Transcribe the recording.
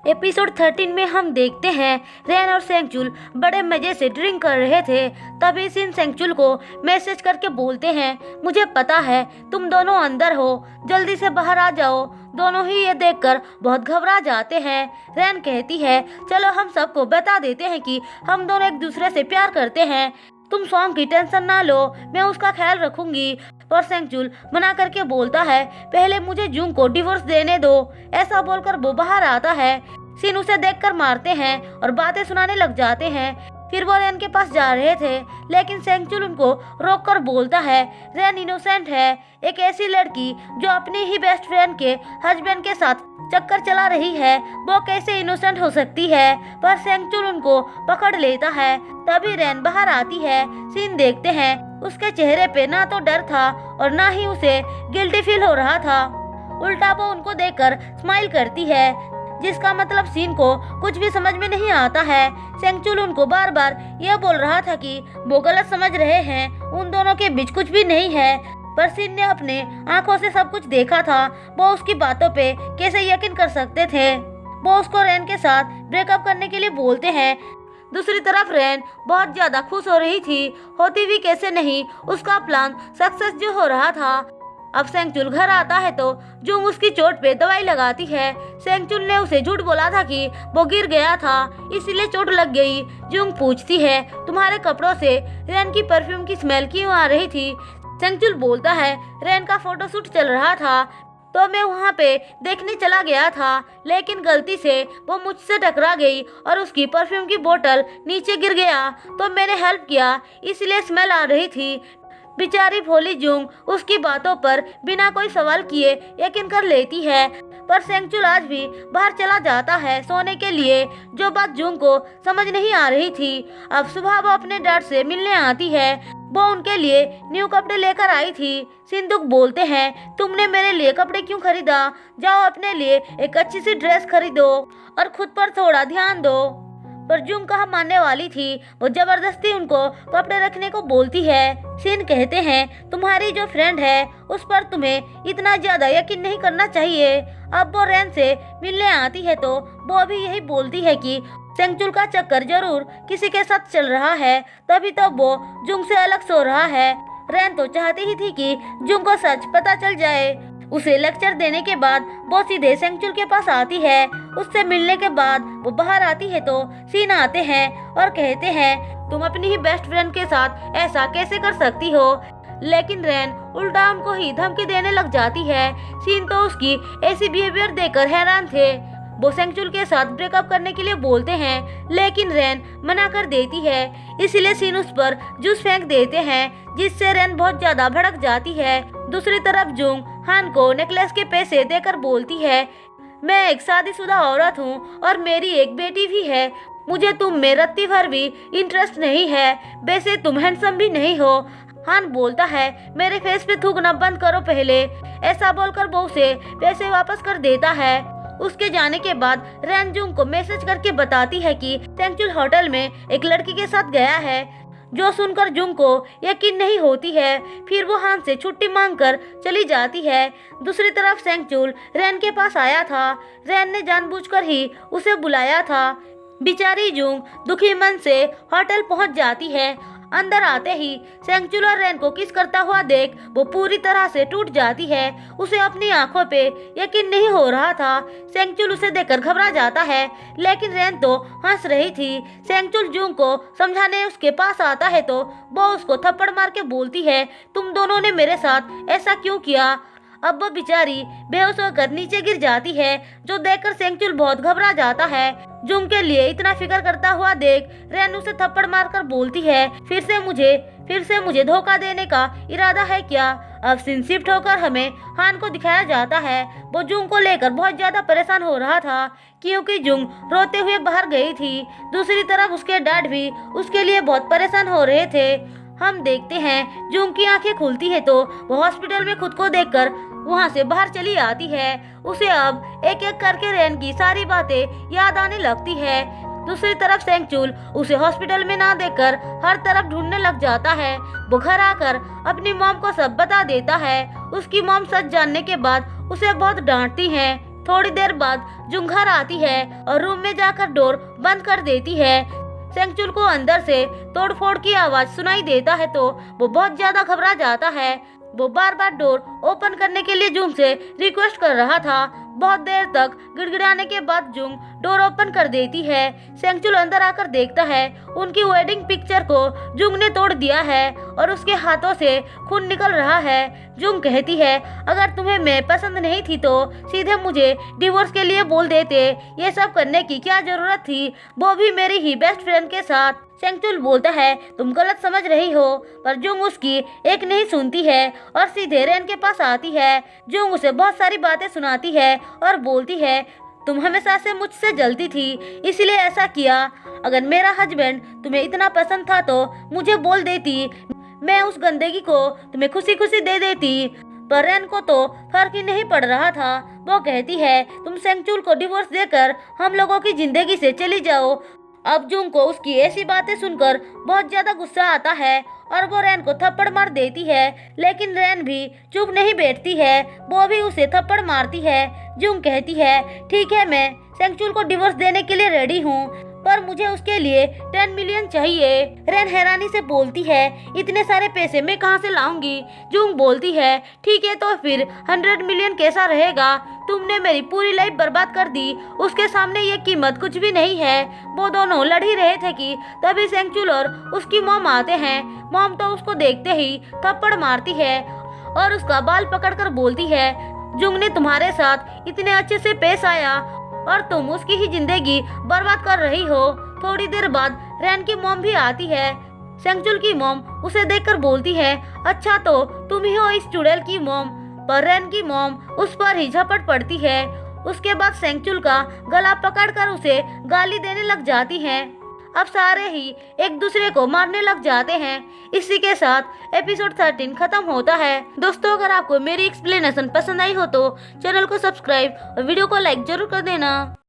Episode 13 में हम देखते हैं रेन और सेंगचुल बड़े मजे से ड्रिंक कर रहे थे। तभी सिन सेंगचुल को मैसेज करके बोलते हैं, मुझे पता है तुम दोनों अंदर हो, जल्दी से बाहर आ जाओ। दोनों ही ये देखकर बहुत घबरा जाते हैं। रेन कहती है, चलो हम सबको बता देते हैं कि हम दोनों एक दूसरे से प्यार करते हैं। तुम सॉन्ग की टेंशन ना लो, मैं उसका ख्याल रखूंगी। पर सेंगचुल मना करके बोलता है, पहले मुझे जूंग को डिवोर्स देने दो। ऐसा बोलकर वो बाहर आता है। सिन उसे देखकर मारते हैं और बातें सुनाने लग जाते हैं। फिर वो रेन के पास जा रहे थे, लेकिन सेंगचुल उनको रोककर बोलता है, रेन इनोसेंट है। एक ऐसी लड़की जो अपनी ही बेस्ट फ्रेंड के हस्बैंड के साथ चक्कर चला रही है, वो कैसे इनोसेंट हो सकती है। पर सेंगचुल उनको पकड़ लेता है। तभी रेन बाहर आती है। सीन देखते हैं, उसके चेहरे पे ना तो डर था और ना ही उसे गिल्टी फील हो रहा था। उल्टा वो उनको देखकर स्माइल करती है, जिसका मतलब सीन को कुछ भी समझ में नहीं आता है। सेंगचुल उनको बार बार यह बोल रहा था कि वो गलत समझ रहे हैं, उन दोनों के बीच कुछ भी नहीं है। पर सीन ने अपने आंखों से सब कुछ देखा था, वो उसकी बातों पे कैसे यकीन कर सकते थे। वो उसको रेन के साथ ब्रेकअप करने के लिए बोलते हैं। दूसरी तरफ रेन बहुत ज्यादा खुश हो रही थी, होती भी कैसे नहीं, उसका प्लान सक्सेस जो हो रहा था। अब सेंगचुल घर आता है तो जूंग उसकी चोट पे दवाई लगाती है। सेंगचुल ने उसे झूठ बोला था कि वो गिर गया था, इसलिए चोट लग गई। जूंग पूछती है, तुम्हारे कपड़ों से रेन की परफ्यूम की स्मेल क्यों आ रही थी। सेंगचुल बोलता है, रेन का फोटोशूट चल रहा था तो मैं वहाँ पे देखने चला गया था, लेकिन गलती से वो मुझसे टकरा गई और उसकी परफ्यूम की बोतल नीचे गिर गया तो मैंने हेल्प किया, इसलिए स्मेल आ रही थी। बेचारी भोली जूंग उसकी बातों पर बिना कोई सवाल किए यकीन कर लेती है। पर सेंगचुल आज भी बाहर चला जाता है सोने के लिए, जो बात जूंग को समझ नहीं आ रही थी। अब सुबह वो अपने डैड से मिलने आती है। वो उनके लिए न्यू कपड़े लेकर आई थी। सिंदूक बोलते हैं, तुमने मेरे लिए कपड़े क्यों खरीदा, जाओ अपने लिए एक अच्छी सी ड्रेस खरीदो और खुद पर थोड़ा ध्यान दो। पर जूंग कहाँ मानने वाली थी, वो जबरदस्ती उनको कपड़े रखने को बोलती है। सिन कहते हैं, तुम्हारी जो फ्रेंड है उस पर तुम्हें इतना ज्यादा यकीन नहीं करना चाहिए। अब वो रेन से मिलने आती है तो वो भी यही बोलती है कि सेंगचुल का चक्कर जरूर किसी के साथ चल रहा है, तभी तो वो जूंग से अलग सो रहा है। रेन तो चाहती ही थी कि जूंग को सच पता चल जाए। उसे लेक्चर देने के बाद वो सीधे सेंगचुल के पास आती है। उससे मिलने के बाद वो बाहर आती है तो सीन आते हैं और कहते हैं, तुम अपनी ही बेस्ट फ्रेंड के साथ ऐसा कैसे कर सकती हो। लेकिन रेन उल्टा उनको ही धमकी देने लग जाती है। सीन तो उसकी ऐसी बिहेवियर देखकर हैरान थे। वो सेंगचुल के साथ ब्रेकअप करने के लिए बोलते हैं, लेकिन रेन मना कर देती है, इसलिए सीन उस पर जूस फेंक देते हैं, जिससे रेन बहुत ज्यादा भड़क जाती है। दूसरी तरफ जूंग हान को नेकलेस के पैसे देकर बोलती है, मैं एक शादीशुदा औरत हूँ और मेरी एक बेटी भी है, मुझे तुम में रत्ती भर भी इंटरेस्ट नहीं है, वैसे तुम हैंडसम भी नहीं हो। हान बोलता है, मेरे फेस पे थूकना बंद करो पहले। ऐसा बोलकर वो उसे पैसे वापस कर देता है। उसके जाने के बाद रेन जूंग को मैसेज करके बताती है कि सेंगचुल होटल में एक लड़की के साथ गया है, जो सुनकर जूंग को यकीन नहीं होती है। फिर वो हान से छुट्टी मांगकर चली जाती है। दूसरी तरफ सेंगचुल रेन के पास आया था। रेन ने जानबूझकर ही उसे बुलाया था। बेचारी जूंग दुखी मन से होटल पहुंच जाती है। अंदर आते ही सेंगचुल और रेन को किस करता हुआ देख वो पूरी तरह से टूट जाती है। उसे अपनी आंखों पे यकीन नहीं हो रहा था। सेंगचुल उसे देखकर घबरा जाता है, लेकिन रेन तो हंस रही थी। सेंगचुल जूंग को समझाने उसके पास आता है तो वो उसको थप्पड़ मार के बोलती है, तुम दोनों ने मेरे साथ ऐसा क्यों किया। अब वो बेचारी बेहोश होकर नीचे गिर जाती है, जो देखकर सेंगचुल बहुत घबरा जाता है। जूंग के लिए इतना फिक्र करता हुआ देख रेन उसे थप्पड़ मारकर बोलती है, फिर से मुझे धोखा देने का इरादा है क्या। अब सीन शिफ्ट होकर हमें हान को दिखाया जाता है। वो जूंग को लेकर बहुत ज्यादा परेशान हो रहा था, क्योंकि जूंग रोते हुए बाहर गई थी। दूसरी तरफ उसके डैड भी उसके लिए बहुत परेशान हो रहे थे। हम देखते हैं जूंग की आंखें खुलती है तो वो हॉस्पिटल में खुद को देखकर वहां से बाहर चली आती है। उसे अब एक एक करके रेन की सारी बातें याद आने लगती है। दूसरी तरफ सेंगचुल उसे हॉस्पिटल में ना देखकर हर तरफ ढूंढने लग जाता है। वो घर आकर अपनी मॉम को सब बता देता है। उसकी मॉम सच जानने के बाद उसे बहुत डांटती है। थोड़ी देर बाद जुंग घर आती है और रूम में जाकर डोर बंद कर देती है। सेंगचुल को अंदर से तोड़फोड़ की आवाज सुनाई देता है तो वो बहुत ज्यादा घबरा जाता है। वो बार बार डोर ओपन करने के लिए जुंग से रिक्वेस्ट कर रहा था। बहुत देर तक गिड़गिड़ाने के बाद जुंग डोर ओपन कर देती है। सेंगचुल अंदर आकर देखता है उनकी वेडिंग पिक्चर को जुंग ने तोड़ दिया है और उसके हाथों से खून निकल रहा है। जुंग कहती है, अगर तुम्हें मैं पसंद नहीं थी तो सीधे मुझे डिवोर्स के लिए बोल देते। ये सब करने की क्या जरूरत थी, वो भी मेरी ही बेस्ट फ्रेंड के साथ। सेंगचुल बोलता है, तुम गलत समझ रही हो, पर जुंग उसकी एक नहीं सुनती है और सीधे रेन के पास आती है। जुंग उसे बहुत सारी बातें सुनाती है और बोलती है, तुम हमेशा से मुझसे जलती थी, इसलिए ऐसा किया। अगर मेरा हस्बैंड तुम्हें इतना पसंद था तो मुझे बोल देती, मैं उस गंदगी को तुम्हें खुशी खुशी दे देती। पर रेन को तो फर्क ही नहीं पड़ रहा था। वो कहती है, तुम सेंगचुल को डिवोर्स देकर हम लोगों की जिंदगी से चली जाओ। अब जुंग को उसकी ऐसी बातें सुनकर बहुत ज्यादा गुस्सा आता है और वो रेन को थप्पड़ मार देती है, लेकिन रेन भी चुप नहीं बैठती है, वो भी उसे थप्पड़ मारती है। जुंग कहती है, ठीक है, मैं सेंगचुल को डिवोर्स देने के लिए रेडी हूँ, पर मुझे उसके लिए 10 मिलियन चाहिए। रेन हैरानी से बोलती है, इतने सारे पैसे मैं कहाँ से लाऊंगी। जुंग बोलती है, ठीक है तो फिर 100 मिलियन कैसा रहेगा। तुमने मेरी पूरी लाइफ बर्बाद कर दी, उसके सामने ये कीमत कुछ भी नहीं है। वो दोनों लड़ ही रहे थे कि तभी सेंगचुल और उसकी मॉम आते हैं। मॉम तो उसको देखते ही थप्पड़ मारती है और उसका बाल पकड़कर बोलती है, जुंग ने तुम्हारे साथ इतने अच्छे से पेश आया और तुम उसकी ही जिंदगी बर्बाद कर रही हो। थोड़ी देर बाद रेन की मॉम भी आती है। सेंगचुल की मॉम उसे देखकर बोलती है, अच्छा तो तुम ही हो इस चुड़ैल की मॉम। पर रेन की मॉम उस पर ही झपट पड़ती है। उसके बाद सेंगचुल का गला पकड़कर उसे गाली देने लग जाती हैं। अब सारे ही एक दूसरे को मारने लग जाते हैं। इसी के साथ एपिसोड 13 खत्म होता है। दोस्तों, अगर आपको मेरी एक्सप्लेनेशन पसंद आई हो तो चैनल को सब्सक्राइब और वीडियो को लाइक जरूर कर देना।